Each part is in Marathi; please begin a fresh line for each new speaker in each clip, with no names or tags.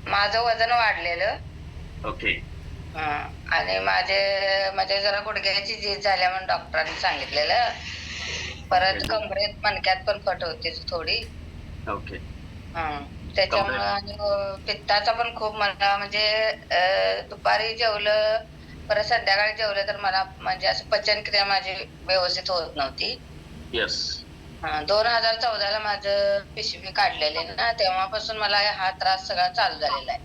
माझं वजन वाढलेलं.
ओके.
आणि म्हणजे जरा गुडघ्याची झीज झाल्या म्हणून डॉक्टरांनी सांगितलेलं.
ओके.
परत कमरेत मणक्यात पण फट होती थोडी.
ओके.
त्याच्यामुळं
कमरेत.
आणि पित्ताचा पण खूप मला म्हणजे दुपारी जेवलं परत संध्याकाळी जेवलं तर मला म्हणजे असं पचनक्रिया माझी व्यवस्थित होत नव्हती.
येस.
2014ला माझं पिशवी काढलेली ना, तेव्हापासून मला हा त्रास सगळा चालू झालेला आहे.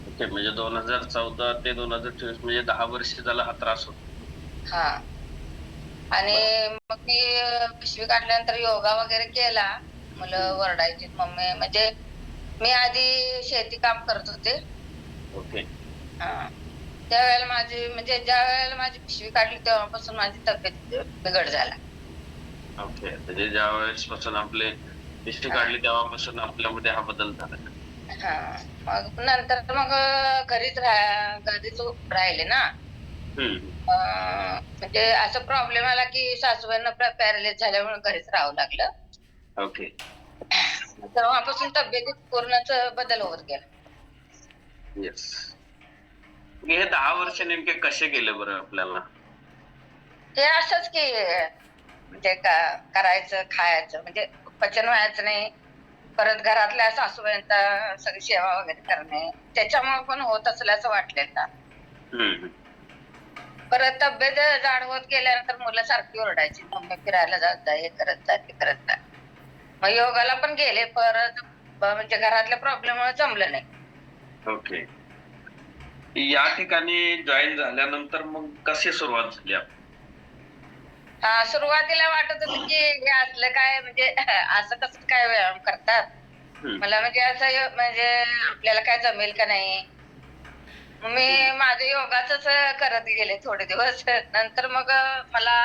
ओके. म्हणजे 2014 ते 2024 म्हणजे 10 वर्ष झाला हा त्रास होतो.
हा. आणि मग मी पिशवी काढल्यानंतर योगा वगैरे केला. मुलं ओरडायची मम्मी म्हणजे मी आधी शेती काम करत होते.
ओके.
त्यावेळेला ज्या वेळेला माझी पिशवी काढली तेव्हापासून माझी तब्येत बिघड झाला.
ओके. म्हणजे ज्या वेळेस पासून आपले पिशवी काढली तेव्हापासून आपल्यामध्ये हा बदल झाला.
मग नंतर घरीच राहिले ना. म्हणजे असं प्रॉब्लेम आला की सासूबाईंना पॅरालिस झाल्यामुळे घरीच राहावं लागलं.
ओके.
तेव्हापासून तब्येतीत पूर्णच बदल होत गेला.
येस. हे 10 वर्ष नेमके कसे गेले बरं आपल्याला?
हे असंच की म्हणजे करायचं खायचं म्हणजे पचन व्हायचं नाही. परत घरातल्या सासूबाईंचा सगळी सेवा वगैरे करणे त्याच्यामुळे पण होत असल्याचं वाटलेलं. परत तब्येत जाड होत गेल्यानंतर मुलं सारखी ओरडायची मम्मी फिरायला जात जा हे करत जा ते करत जा. मग योगाला पण गेले परत म्हणजे घरातल्या प्रॉब्लेममुळे जमलं नाही.
ओके. या ठिकाणी जॉईन झाल्यानंतर मग कशी सुरुवात झाली आपली?
सुरुवातीला वाटत होतं की हे असलं काय म्हणजे असं कसं काय व्यायाम करतात. मला म्हणजे असं म्हणजे आपल्याला काय जमेल का नाही. मी माझं योगाच करत गेले थोडे दिवस. नंतर मग मला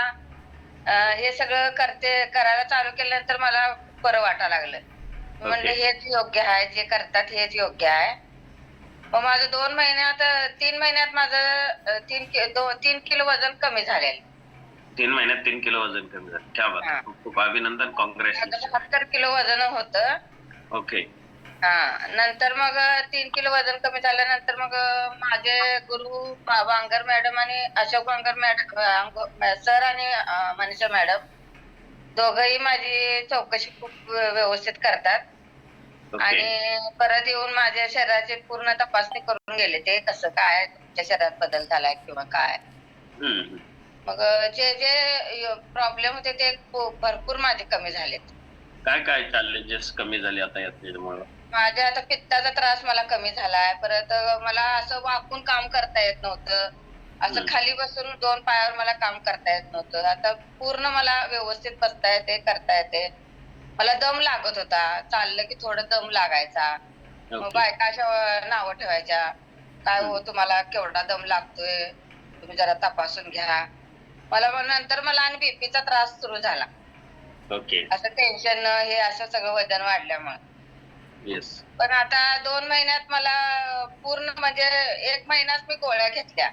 हे सगळं करायला चालू केल्यानंतर मला बरं वाटायला लागलं. म्हणलं हेच योग्य आहे जे करतात हेच योग्य आहे. मग माझं 3 महिन्यात माझं 3 किलो वजन कमी झालेलं.
3 महिन्यात 3 किलो वजन कमी झालं. क्या बात है! खूप खूप अभिनंदन.
माझं
काँग्रॅच्युलेशन.
72 किलो वजन होतं.
ओके.
नंतर मग 3 किलो वजन कमी झाल्यानंतर मग माझे गुरु वांगर मॅडम आणि अशोक वांगर मॅडम सर आणि मनीषा मॅडम दोघंही माझी चौकशी खूप व्यवस्थित करतात. आणि परत येऊन माझ्या शरीराची पूर्ण तपासणी करून गेले ते कसं काय तुमच्या शरीरात बदल झालाय किंवा काय. मग जे जे प्रॉब्लेम होते ते भरपूर माझे कमी झालेत.
काय काय चॅलेंजेस कमी झाले आता याच्यामुळे?
माझ्या आता पित्ताचा त्रास मला कमी झालाय. परत मला असं वाकून काम करता येत नव्हतं. असं खाली बसून 2 पायावर मला काम करता येत नव्हतं. आता पूर्ण मला व्यवस्थित बसता येते, करता येते. मला दम लागत होता. चाललं की थोडं दम लागायचा. मग बायका अशा नावं ठेवायच्या. काय हो तुम्हाला केवढा दम लागतोय. तुम्ही जरा तपासून घ्या. नंतर मला आणि बीपीचा त्रास सुरू झाला. असं टेन्शन हे असं सगळं वजन वाढल्यामुळे.
येस.
पण आता 2 महिन्यात मला पूर्ण म्हणजे 1 महिनाच मी गोळ्या घेतल्या.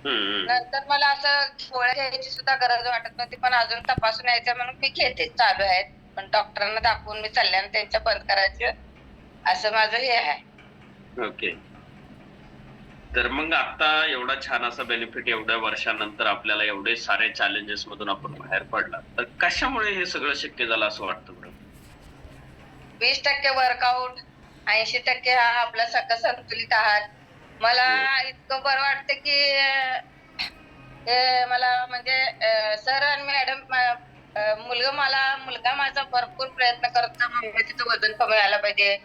नंतर मला असं गोळ्या घ्यायची सुद्धा गरज वाटत नव्हती. पण अजून तपासून यायचं म्हणून मी घेते. चालू आहेत. पण डॉक्टरांना दाखवून मी चालल्याने त्यांच्या बंद करायचं असं माझं हे आहे.
ओके. तर मग आता एवढा छान असा बेनिफिट एवढ्या वर्षानंतर आपल्याला एवढे सारे चॅलेंजेस मधून आपण बाहेर पडला. तर कशामुळे हे सगळं शक्य झालं असं वाटतं बरं?
20% वर्कआउट, 80% हा आपला संतुलित आहार. मला इतकं बरं वाटतं की मला म्हणजे सर आणि मॅडम मुलगा माझा भरपूर प्रयत्न करतो मम्मी तिचं वजन कमी व्हायला पाहिजे.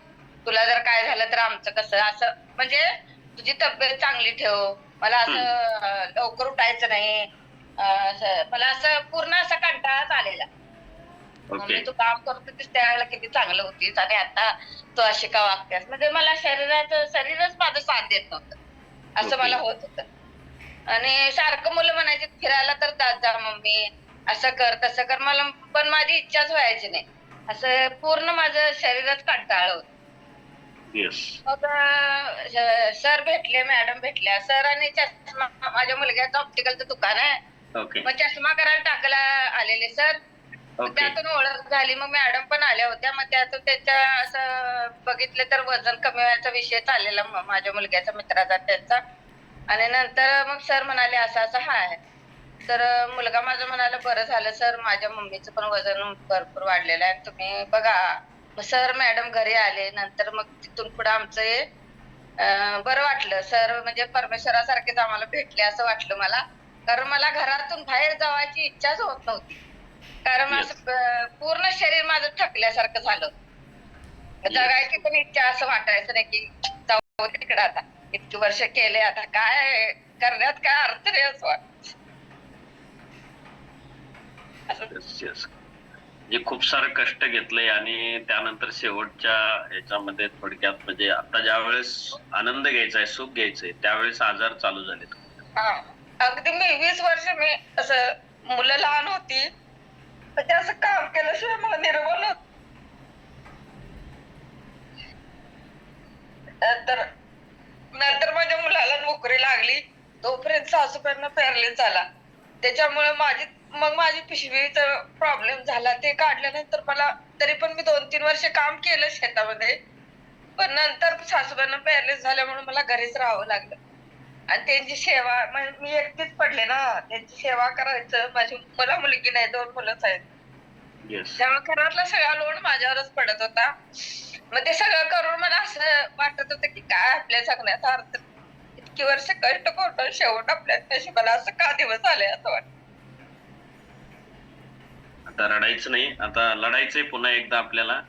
तुला जर काय झालं तर आमचं कसं असं म्हणजे तुझी तब्येत चांगली ठेव. मला असं लवकर उठायचं नाही. मला असं पूर्ण असा कंटाळाच आलेला. मम्मी तू काम करत होतीस त्यावेळेला किती चांगलं होतीस आणि आता तू अशी का वागतेस. म्हणजे मला शरीरच माझं साथ देत नव्हतं. असं मला होत होतं. आणि सारखं मुलं म्हणायची फिरायला तर जात जा मम्मी. असं कर तसं कर. पण माझी इच्छाच व्हायची नाही. असं पूर्ण माझं शरीरच कंटाळलं होतं. मग सर भेटले, मॅडम भेटल्या. सर आणि माझ्या मुलग्याचं ऑप्टिकलचं दुकान आहे. मग चष्मा करायला टाकायला आलेले सर.
ओके.
त्यातून ओळख झाली. मग मॅडम पण आल्या होत्या. मग त्यातून त्यांच्या असं बघितलं तर वजन कमी व्हायचा विषय चाललेला माझ्या मुलग्याचा मित्राचा त्यांचा. आणि नंतर मग सर म्हणाले असं असं हाय. तर मुलगा माझा म्हणाला बरं झालं सर, माझ्या मम्मीचं पण वजन भरपूर वाढलेलं आहे, तुम्ही बघा. मग सर मॅडम घरी आले. नंतर मग तिथून पुढे आमचं हे बरं वाटलं. सर म्हणजे परमेश्वरासारखेच आम्हाला भेटले असं वाटलं मला. कारण मला घरातून बाहेर जायची इच्छाच होत नव्हती. कारण
Yes.
असं पूर्ण शरीर माझं थकल्यासारखं झालं. जगायची पण इच्छा असं वाटायचं नाही की जाऊ तिकडे आता. इतकी वर्ष केले, आता काय करण्यात काय अर्थ नाही असं वाटत.
Yes, yes. म्हणजे खूप सारं कष्ट घेतलंय आणि त्यानंतर शेवटच्या ह्याच्यामध्ये थोडक्यात म्हणजे आता ज्या वेळेस आनंद घ्यायचा आहे, सुख घ्यायचंय, त्यावेळेस आजार चालू झाले.
हा, अगदी मी 20 वर्ष मी असं मुलं लहान होती, म्हणजे असं काम केल्याशिवाय मला निर्मळ होत. नंतर माझ्या मुलाला नोकरी लागली, तोपर्यंत सासूबाईंना पॅरालिस झाला. त्याच्यामुळे माझी पिशवीचा प्रॉब्लेम झाला. ते काढल्यानंतर मला तरी पण मी 2-3 वर्ष काम केलं शेतामध्ये. पण नंतर सासूबाईंना पॅरालिस झाल्यामुळे मला घरीच राहावं लागलं. आणि त्यांची सेवा मी एकटीच पडले ना, त्यांची सेवा करायचं. मला मुलगी नाही, 2 मुलंच आहेत. त्यामुळे घरातला सगळा लोड माझ्यावरच पडत होता. मग ते सगळं करून मला असं वाटत होतं की काय आपल्या जगण्याचा अर्थ. इतकी वर्ष कष्ट करून शेवट आपल्या नशिबाला असं का दिवस आले असं वाटत.
आता रडायचं नाही, आता लढायचंय पुन्हा एकदा आपल्याला.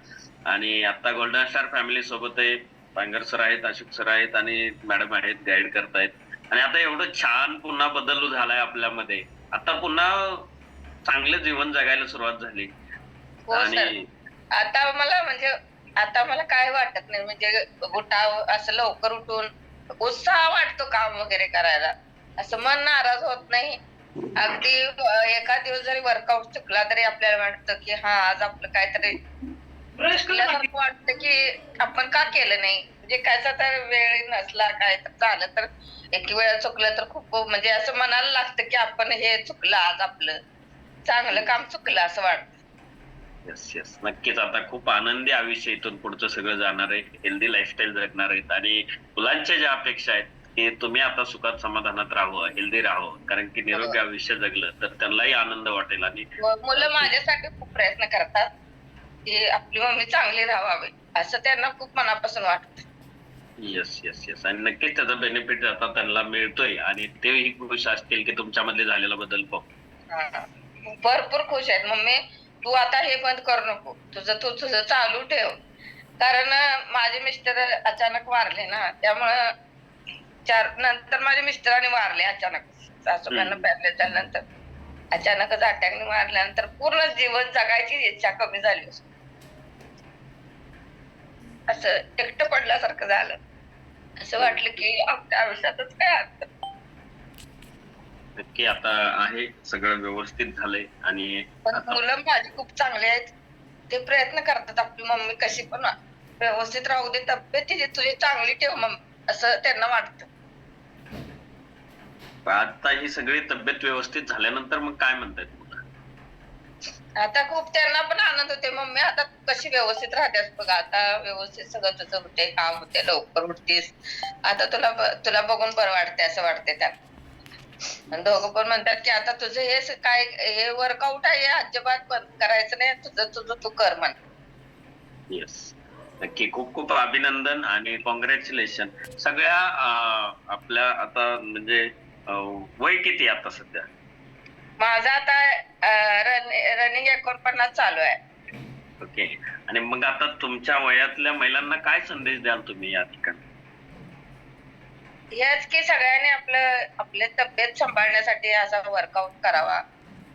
आणि आता गोल्डन स्टार फॅमिली सोबत आहे. पांगर सर आहेत, अशोक सर आहेत आणि मॅडम आहेत, गाईड करतायत. आणि आता एवढं छान पुन्हा बदल झालाय आपल्यामध्ये. आता पुन्हा चांगलं जीवन जगायला सुरुवात झाली. आणि
आता मला म्हणजे आता मला काय वाटत नाही, म्हणजे असं लवकर उठून उत्साह वाटतो काम वगैरे करायला. असं मन नाराज होत नाही. अगदी एखाद दिवस जरी वर्कआउट चुकला तरी आपल्याला वाटतं की हा आज आपलं काहीतरी चुकल्यासारखं वाटतं की आपण का केलं नाही. म्हणजे कायचा तर वेळ नसला, काय तर झालं तर एक वेळ चुकलं तर खूप म्हणजे असं मनाला लागतं की आपण हे चुकलं, आज आपलं चांगलं काम चुकलं असं वाटतं.
येस येस, नक्कीच. आता खूप आनंदी आयुष्य इथून पुढचं सगळं जाणार आहे. हेल्दी लाईफस्टाईल जगणार आहेत. आणि मुलांच्या ज्या अपेक्षा आहेत की तुम्ही आता सुखात समाधानात राहावं, हेल्दी राहावं. कारण की निरोगी आयुष्य जगलं तर त्यांनाही आनंद वाटेल. आणि
मुलं माझ्यासाठी खूप प्रयत्न करतात की आपली मम्मी चांगली राहावी, असं त्यांना खूप मनापासून वाटतं.
येस येस येस, आणि नक्कीच त्याचा बेनिफिट आता त्यांना मिळतोय. आणि तेही खुश असतील की तुमच्यामध्ये झालेला बदल पाहून.
भरपूर खुश आहेत. मम्मी तू आता हे बंद करू नको, तुझं चालू ठेव. कारण माझे मिस्टर अचानक वारले ना, त्यामुळं नंतर माझ्या मिस्टरांनी वारले अचानक. सासूबाईंना पॅरालिस झाल्यानंतर अचानकच अटॅकने मारल्यानंतर पूर्ण जीवन जगायची इच्छा कमी झाली. असं एकटं पडल्यासारखं झालं. असं वाटलं की आपल्या आयुष्यातच काय अर्थ.
नक्की आता आहे सगळं व्यवस्थित झालंय. आणि
मुलं माझी खूप चांगली आहेत. ते प्रयत्न करतात आपली मम्मी कशी पण व्यवस्थित राहू दे, तब्येत तिची तुझी चांगली ठेव मम्मी, असं त्यांना वाटतं.
आता ही सगळी तब्येत व्यवस्थित झाल्यानंतर मग काय म्हणतायत मुलं?
आता खूप त्यांना पण आनंद होते. मम्मी आता कशी व्यवस्थित राहतेस बघा, आता व्यवस्थित सगळं तुझं होते, काम होते, लवकर उठतेस, आता तुला बघून बरं वाटते असं वाटते त्यांना. आणि दोघं पण म्हणतात की आता तुझं हे वर्कआउट आहे, अजिबात बंद करायचं नाही, तुझं तू कर म्हण.
येस, नक्की. खूप खूप अभिनंदन आणि कॉंग्रॅच्युलेशन. सगळ्या आपल्या आता म्हणजे वय किती आता सध्या?
माझा आता रनिंग 49 चालू आहे.
ओके. आणि मग आता तुमच्या वयातल्या महिलांना काय संदेश द्याल तुम्ही या ठिकाणी?
हेच की सगळ्यांनी आपले तब्येत सांभाळण्यासाठी असा वर्कआउट करावा.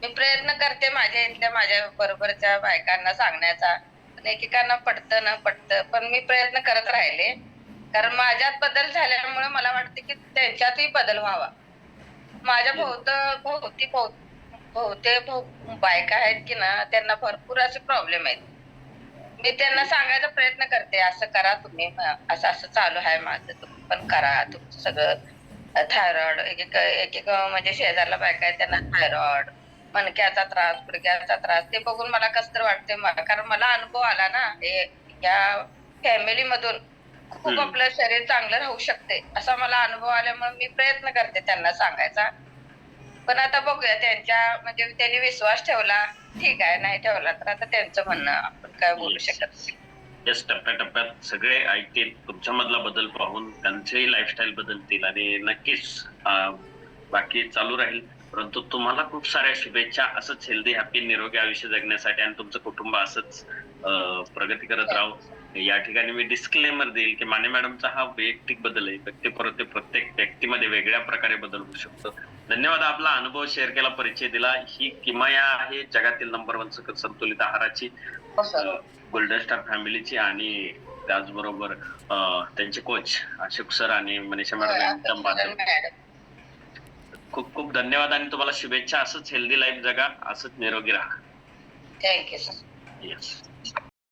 मी प्रयत्न करते माझ्या बरोबरच्या बायकांना सांगण्याचा. एकेकांना पटतं न पटतं, पण मी प्रयत्न करत राहिले. कारण माझ्यात बदल झाल्यामुळे मला वाटते की त्यांच्यातही बदल व्हावा. माझ्या बहुतेक बायका आहेत की ना, त्यांना भरपूर असे प्रॉब्लेम आहेत. मी त्यांना सांगायचा प्रयत्न करते, असं करा तुम्ही, असं चालू आहे माझं, तुम्ही पण करा. तुमचं सगळं थायरॉइड, एक म्हणजे शेजारला बायका आहेत त्यांना थायरॉइड, मणक्याचा त्रास, गुडघ्याचा त्रास, ते बघून मला कसं तर वाटतंय मला, कारण मला अनुभव आला ना या फॅमिली मधून. खूप आपलं शरीर चांगलं राहू शकते असा मला अनुभव आल्यामुळे मी प्रयत्न करते त्यांना सांगायचा. पण आता बघूया, त्यांच्या म्हणजे त्यांनी विश्वास ठेवला, ठीक आहे, नाही ठेवला तर आता त्यांचं म्हणणं, आपण काय बोलू शकत नाही.
येस, टप्प्याटप्प्यात सगळे ऐकतील तुमच्यामधला बदल पाहून, त्यांचेही लाईफस्टाईल बदलतील आणि नक्कीच बाकी चालू राहील. परंतु तुम्हाला खूप साऱ्या शुभेच्छा, असंच हेल्दी हॅपी निरोगी आयुष्य जगण्यासाठी आणि तुमचं कुटुंब असंच प्रगती करत राहू. या ठिकाणी मी डिस्क्लेमर देईल की माने मॅडमचा हा वैयक्तिक बदल आहे, व्यक्तीपरत्वे प्रत्येक व्यक्तीमध्ये वेगळ्या प्रकारे बदल होऊ शकतो. धन्यवाद, आपला अनुभव शेअर केला, परिचय दिला. ही किमया आहे जगातील नंबर 1 संतुलित आहाराची, गोल्डन स्टार फॅमिलीची, आणि त्याचबरोबर त्यांचे कोच अशोक सर आणि मनीषा मॅडम यांच्या माध्यमातून खूप खूप धन्यवाद आणि तुम्हाला शुभेच्छा. असंच हेल्दी लाईफ जगा, असंच निरोगी राहा.
Thank you sir.
येस.